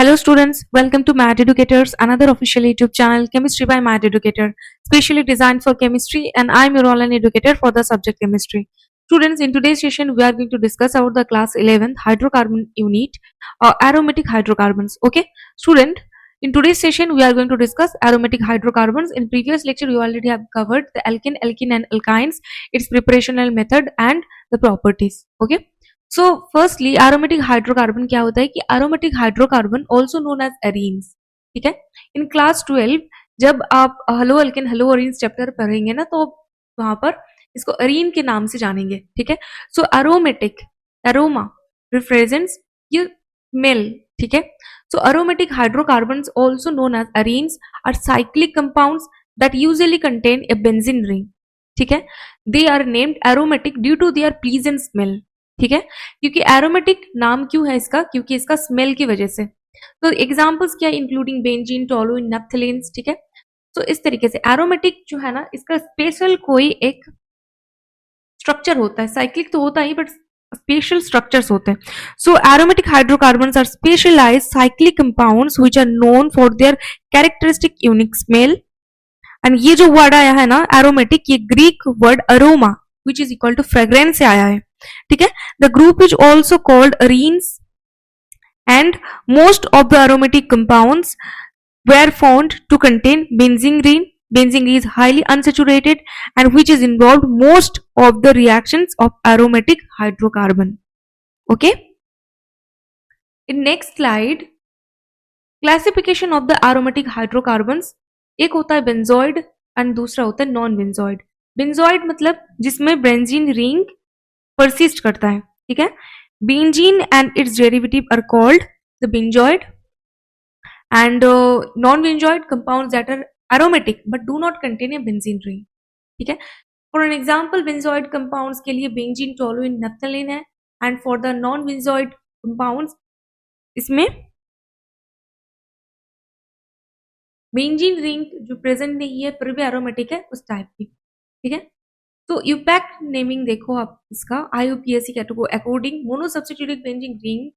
Hello students, welcome to Math Educators, another official YouTube channel, Chemistry by Math Educator, specially designed for chemistry, and I'm your online educator for the subject chemistry. Students, in today's session, we are going to discuss about the class 11th hydrocarbon unit, aromatic hydrocarbons. Okay, student, in today's session, we are going to discuss aromatic hydrocarbons. In previous lecture, we already have covered the alkene, alkene and alkynes, its preparational method and the properties. Okay. So firstly aromatic hydrocarbon क्या होता है कि aromatic hydrocarbon also known as arenes. ठीक है, in class 12 जब आप halo alkane halo arenes chapter पढ़ेंगे ना तो वहां पर इसको अरीन के नाम से जानेंगे. ठीक है, सो एरोमेटिक एरोमा रिप्रेजेंट्स ये स्मेल. ठीक है, so aromatic hydrocarbons also known as arenes are cyclic compounds that usually contain a benzene ring. ठीक है, they are named aromatic due to their pleasant smell. ठीक है, क्योंकि एरोमेटिक नाम क्यों है इसका, क्योंकि इसका स्मेल की वजह से. तो एग्जांपल्स क्या, इंक्लूडिंग बेंजीन, टोलुइन, नैप्थलीन्स. ठीक है, तो इस तरीके से एरोमेटिक जो है ना इसका स्पेशल कोई एक स्ट्रक्चर होता है. साइक्लिक तो होता ही बट स्पेशल स्ट्रक्चर्स होते हैं. So aromatic hydrocarbons are specialised cyclic compounds which are known for their characteristic unique smell. And ये जो वर्ड आया है ना एरोमेटिक, ये Greek word aroma which is equal to fragrance से आया है. ठीक है, the group is also called arenes and most of the aromatic compounds were found to contain benzene ring. Benzene is highly unsaturated and which is involved most of the reactions of aromatic hydrocarbon. Okay, in next slide classification of the aromatic hydrocarbons. एक होता है benzoid and दूसरा होता है non benzoid. benzoid मतलब जिसमें benzene ring persist करता है. ठीक है, benzene and its derivative are called the benzoid and non-benzoid compounds that are aromatic but do not contain a benzene ring. ठीक है, for an example benzoid compounds के लिए benzene, toluene, naphthalene है and for the non-benzoid compounds इसमें benzene ring जो present नहीं है फिर भी एरोमेटिक है उस टाइप की. ठीक है, तो यूपैक्ट नेमिंग देखो आप इसका IUPAC category according mono substituted benzene ring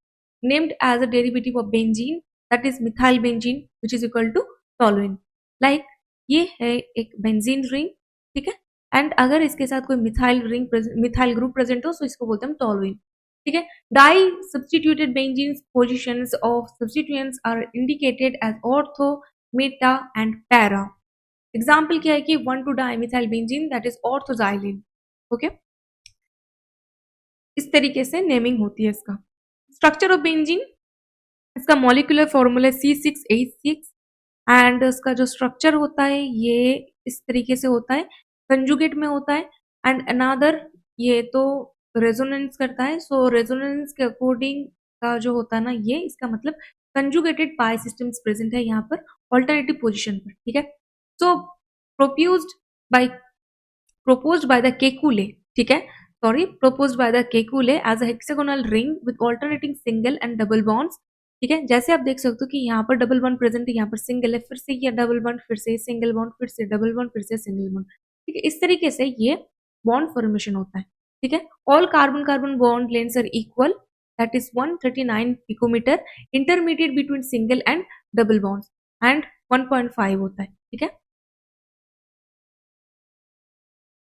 named as a derivative of benzene that is methyl benzene which is equal to toluene. Like ये है एक बेंजीन रिंग. ठीक है, एंड अगर इसके साथ कोई मिथाइल ग्रुप प्रेजेंट हो तो इसको बोलते हैं टोलुइन. ठीक है, di substituted benzene positions of substituents are indicated as ortho, meta and para. Example क्या है कि 1,2-dimethyl benzene that is ortho xylene. Okay, इस तरीके से नेमिंग होती है इसका. स्ट्रक्चर ऑफ बेंजीन, इसका मॉलिक्यूलर फॉर्मूला C6H6 एंड इसका जो स्ट्रक्चर होता है ये इस तरीके से होता है, कंजुगेट में होता है. एंड अनदर ये तो रेजोनेंस करता है. सो रेजोनेंस के अकॉर्डिंग का जो होता है ना ये इसका मतलब कंजुगेटेड पाई सिस्टम्स प्रेजेंट है यहाँ पर ऑल्टरनेटिव पोजिशन पर. ठीक है, so proposed by the Kekulé. ठीक है, proposed by the Kekulé as a hexagonal ring with alternating single and double bonds. ठीक है, जैसे आप देख सकते हो कि यहाँ पर डबल बॉन्ड प्रेजेंट है, यहाँ पर सिंगल है, फिर से ये डबल बॉन्ड, फिर से सिंगल बॉन्ड, फिर से डबल बॉन्ड, फिर से सिंगल बॉन्ड. ठीक है, इस तरीके से ये बॉन्ड फॉर्मेशन होता है. ठीक है, all carbon carbon bond lengths are equal that is 139 picometre. Intermediate between single and double bonds and 1.5 होता है. ठीक है,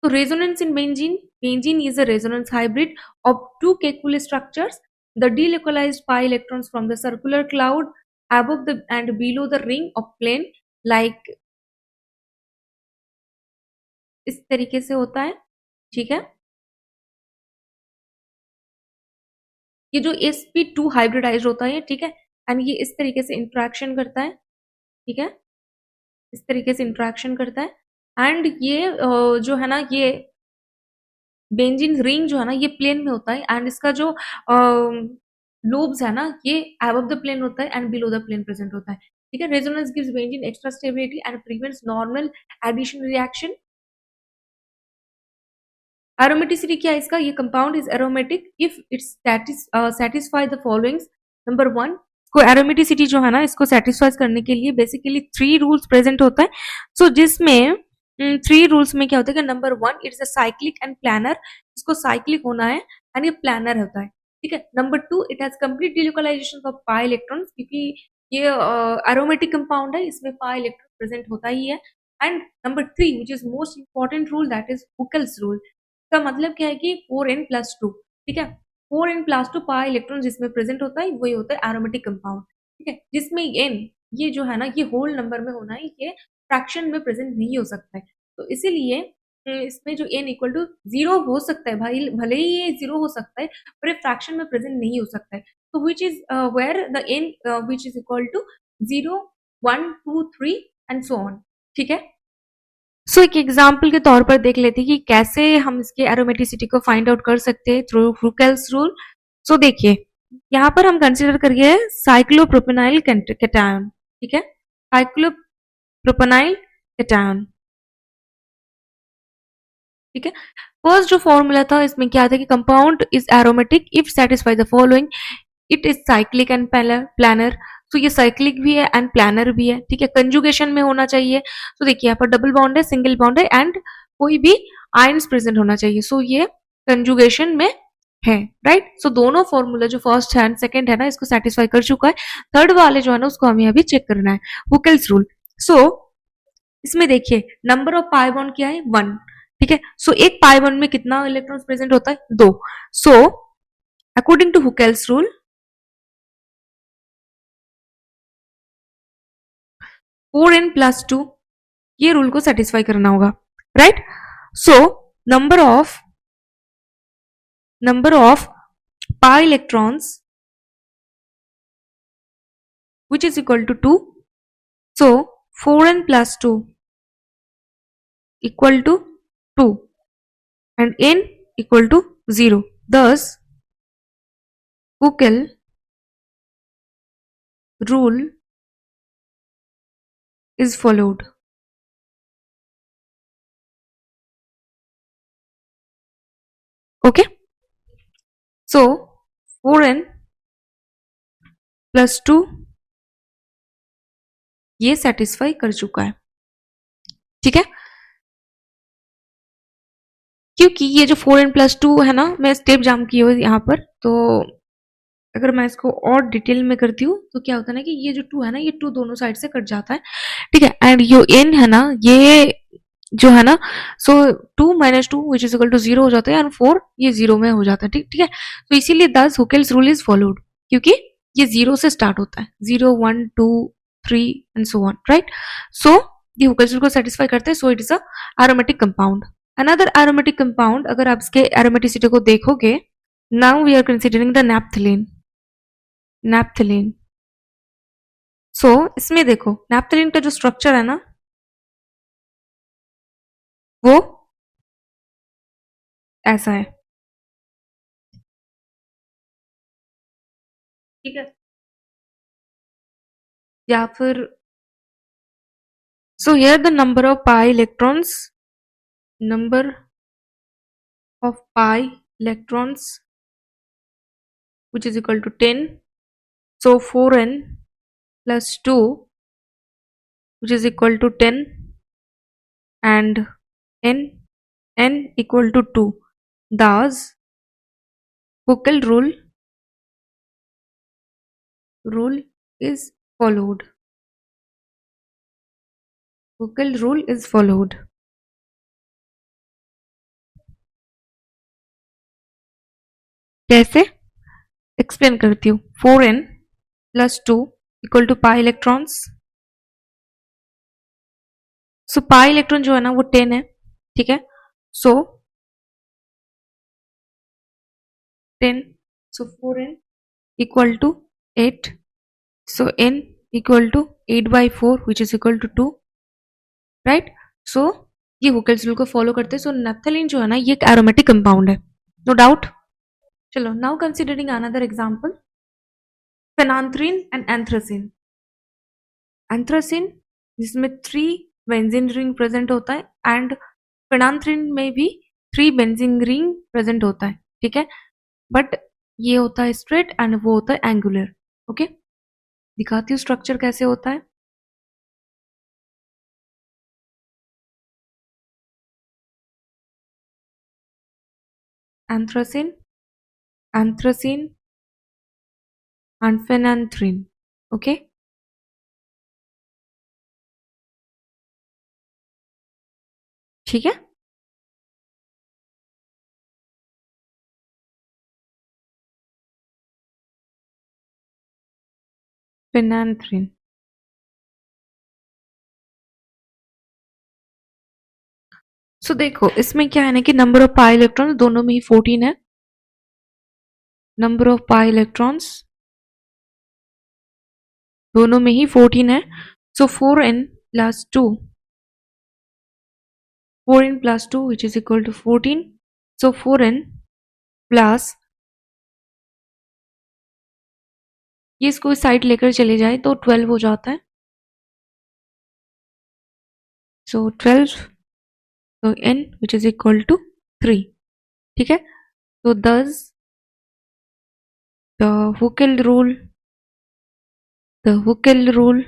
so resonance in benzene is a resonance hybrid of two Kekulé structures. The delocalized pi electrons from the circular cloud above the and below the ring of plane like इस तरीके से होता है. ठीक है, ये जो sp2 हाइब्रिडाइज होता है. ठीक है, एंड ये इस तरीके से इंट्रैक्शन करता है. ठीक है, इस तरीके से इंट्रैक्शन करता है एंड ये जो है ना ये बेंजीन रिंग जो है ना ये प्लेन में होता है एंड इसका जो लूब्स है ना ये अबव द प्लेन होता है and below the plane present होता है. ठीक है, resonance gives benzene extra stability and prevents normal addition reaction. Aromaticity क्या है इसका, ये compound is aromatic if it's satisfy the followings. Number 1, को एरोमेटिसिटी जो है ना इसको सेटिस्फाई करने के लिए बेसिकली 3 रूल्स प्रेजेंट होता है. सो जिसमें 3 रूल्स में क्या होता है कि number 1 it's a cyclic and planar. इसको साइक्लिक होना है एंड ये प्लानर होता है. ठीक है, number 2 it has complete delocalisation of pi electrons क्योंकि ये एरोमेटिक कंपाउंड है, इसमें पाई इलेक्ट्रॉन प्रेजेंट होता ही है। And number 3 which is most important rule, that is Huckel's rule. का मतलब क्या है कि 4n+2, ठीक है, 4n+2 पाई इलेक्ट्रॉन जिसमें प्रेजेंट होता है वही होता है एरोमेटिक कंपाउंड, ठीक है, जिसमें n ये जो है ना ये होल नंबर में होना है, ये फ्रैक्शन में प्रेजेंट नहीं हो सकता है। तो इसीलिए इसमें जो n इक्वल टू 0 हो सकता है, भाई भले ही ये 0 हो सकता है पर ये फ्रैक्शन में प्रेजेंट नहीं हो सकता है। तो which is where the n which is equal to 0, 1, 2, 3 and so on, ठीक है। सो एक एग्जाम्पल के तौर पर देख लेते हैं कि कैसे हम इसके एरोमेटिसिटी को फाइंड आउट कर सकते हैं थ्रू हुकेल्स रूल। सो देखिए, यहाँ पर हम कंसिडर करिए साइक्लोप्रोपेनाइल कैटायन, ठीक है, साइक्लोप्रोपेनाइल कैटायन, ठीक है। फर्स्ट जो फॉर्मूला था इसमें क्या था कि compound is aromatic if satisfy the following, it is cyclic and planar. तो ये साइक्लिक भी है एंड प्लानर भी है, ठीक है, कंजुगेशन में होना चाहिए। तो देखिए यहाँ पर डबल बॉन्ड है, सिंगल बॉन्ड है एंड कोई भी आयंस प्रेजेंट होना चाहिए। सो ये कंजुगेशन में है, राइट। सो दोनों फॉर्मूला जो फर्स्ट है एंड सेकंड है ना इसको सेटिस्फाई कर चुका है। थर्ड वाले जो है ना उसको हमें अभी चेक करना है, हुकेल्स रूल। सो इसमें देखिए नंबर ऑफ पाई बॉन्ड क्या है, 1, ठीक है। सो एक पाई बॉन्ड में कितना इलेक्ट्रॉन्स प्रेजेंट होता है, 2। So according to Huckel's rule 4n+2 ये रूल को सेटिस्फाई करना होगा, right. So number of pi electrons which is equal to 2, so 4n+2 equal to 2 and n equal to 0, thus Huckel rule is followed. Okay, so 4n+2 ये satisfy कर चुका है, ठीक है। क्योंकि ये जो 4n+2 है ना, मैं स्टेप जाम की हुई यहाँ पर, तो अगर मैं इसको और डिटेल में करती हूँ तो क्या होता है ना कि ये जो 2 है ना ये 2 दोनों साइड से कट जाता है, ठीक है। एंड यो n है ना ये जो है ना, सो 2 - 2 विच इज इक्वल टू 0 हो जाता है एंड 4 ये 0 में हो जाता है, ठीक ठीक है। तो इसीलिए दस हुकेल्स रूल इज फॉलोड, क्योंकि ये 0 से स्टार्ट होता है, 0, 1, 2, 3 and so on, right. So ये हुकेल्स रूल को सेटिस्फाई करते हैं, so it is a aromatic compound. Another aromatic compound, अगर आप इसके एरोमेटिसिटी को देखोगे, now we are considering the naphthalene. Naphthalene, so इसमें देखो नैप्थलीन का जो स्ट्रक्चर है ना वो ऐसा है, ठीक है। या फिर so here the number of pi electrons which is equal to 10, so 4n plus 2 which is equal to 10 and n equal to 2, thus Huckel rule is followed. Huckel rule is followed. कैसे explain करती हूँ, 4n+2 equal to pi electrons. So pi electron जो है ना वो 10 है, ठीक है। सो 10, so 4n equal to 8, so n equal to 8/4 which is equal to 2, right। so ये हुकेल्स रूल को फॉलो करते हैं। सो नैप्थलीन जो है ना ये एक एरोमेटिक कंपाउंड है, नो डाउट। चलो now considering another example, phenanthrene and anthracene. Anthracene जिसमें 3 बेंजीन रिंग प्रेजेंट होता है एंड फेनांथ्रीन में भी 3 बेंजीन रिंग प्रेजेंट होता है, ठीक है। बट ये होता है स्ट्रेट एंड वो होता है एंगुलर, ओके। दिखाती हूँ स्ट्रक्चर कैसे होता है। Anthracene, anthracene and phenanthrene, okay. ठीक है। फिनांथ्रिन। सो देखो इसमें क्या है ना कि नंबर ऑफ पाई इलेक्ट्रॉन दोनों में ही 14 है। नंबर ऑफ पाई इलेक्ट्रॉन्स दोनों में ही 14 है। So 4n plus 2, 4n plus 2 which is equal to 14। So 4n plus, ये इसको इस साइड लेकर चले जाए तो 12 हो जाता है। सो 12, तो n which is equal to 3। ठीक है, तो thus the Huckel rule, the Huckel rule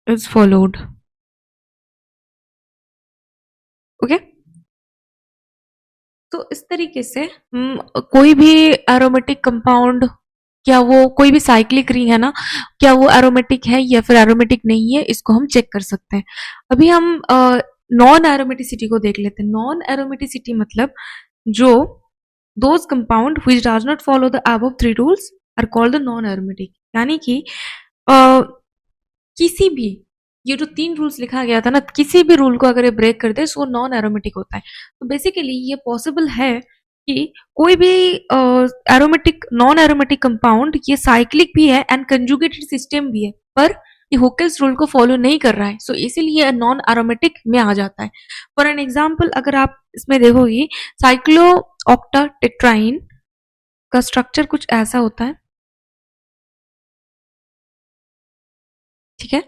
is followed. Okay, तो इस तरीके से कोई भी एरोमेटिक कंपाउंड, क्या वो कोई भी साइक्लिक रिंग है ना, क्या वो एरोमेटिक है या फिर एरोमेटिक नहीं है, इसको हम चेक कर सकते हैं। अभी हम नॉन एरोमेटिसिटी को देख लेते हैं। नॉन एरोमेटिसिटी मतलब जो those compound which does not follow the above 3 rules are called the non aromatic. यानी कि किसी भी, ये जो 3 रूल्स लिखा गया था ना, किसी भी रूल को अगर ये ब्रेक कर दे तो वो नॉन एरोमेटिक होता है। तो बेसिकली ये पॉसिबल है कि कोई भी एरोमेटिक नॉन एरोमेटिक कंपाउंड ये साइक्लिक भी है एंड कंजुगेटेड सिस्टम भी है, पर ये हुकेल्स रूल को फॉलो नहीं कर रहा है, सो इसीलिए नॉन एरोमेटिक में आ जाता है। फॉर एन एग्जाम्पल अगर आप इसमें देखोगे, साइक्लो ऑक्टा टेट्राइन का स्ट्रक्चर कुछ ऐसा होता है। ठीक है,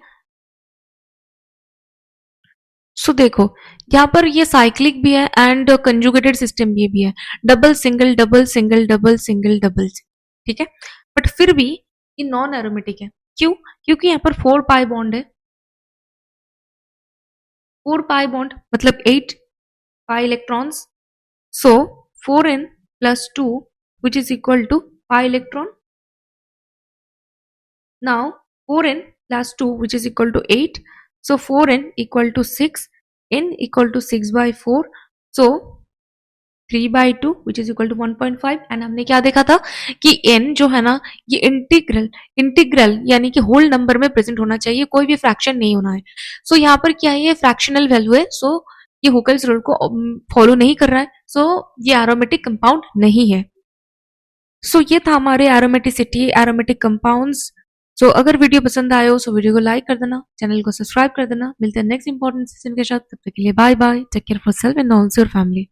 सो देखो यहाँ पर ये साइक्लिक भी है एंड कंजुगेटेड सिस्टम भी है, double single double single double single double. ठीक है, बट फिर भी ये नॉन एरोमेटिक है। क्यों? क्योंकि यहाँ पर 4 पाई बॉन्ड है। 4 पाई बॉन्ड मतलब 8 पाई electrons. So 4n plus 2 which is equal to pi electron. Now 4n plus 2 which is equal to 8. So 4n equal to 6, n equal to 6 by 4. So 3 by 2 which is equal to 1.5। And हमने क्या देखा था कि n जो है ना ये integral, integral यानी कि होल नंबर में प्रेजेंट होना चाहिए, कोई भी फ्रैक्शन नहीं होना है। सो यहाँ पर क्या है, ये फ्रैक्शनल वैल्यू है, सो ये हुकेल्स रूल को फॉलो नहीं कर रहा है, सो ये एरोमेटिक कंपाउंड नहीं है। सो ये था हमारे एरोमेटिसिटी, एरोमेटिक कंपाउंड्स। सो अगर वीडियो पसंद आए हो तो वीडियो को लाइक कर देना, चैनल को सब्सक्राइब कर देना। मिलते हैं नेक्स्ट इंपॉर्टेंट सेशन के साथ, तब तक के लिए bye bye, take care for self and also your family.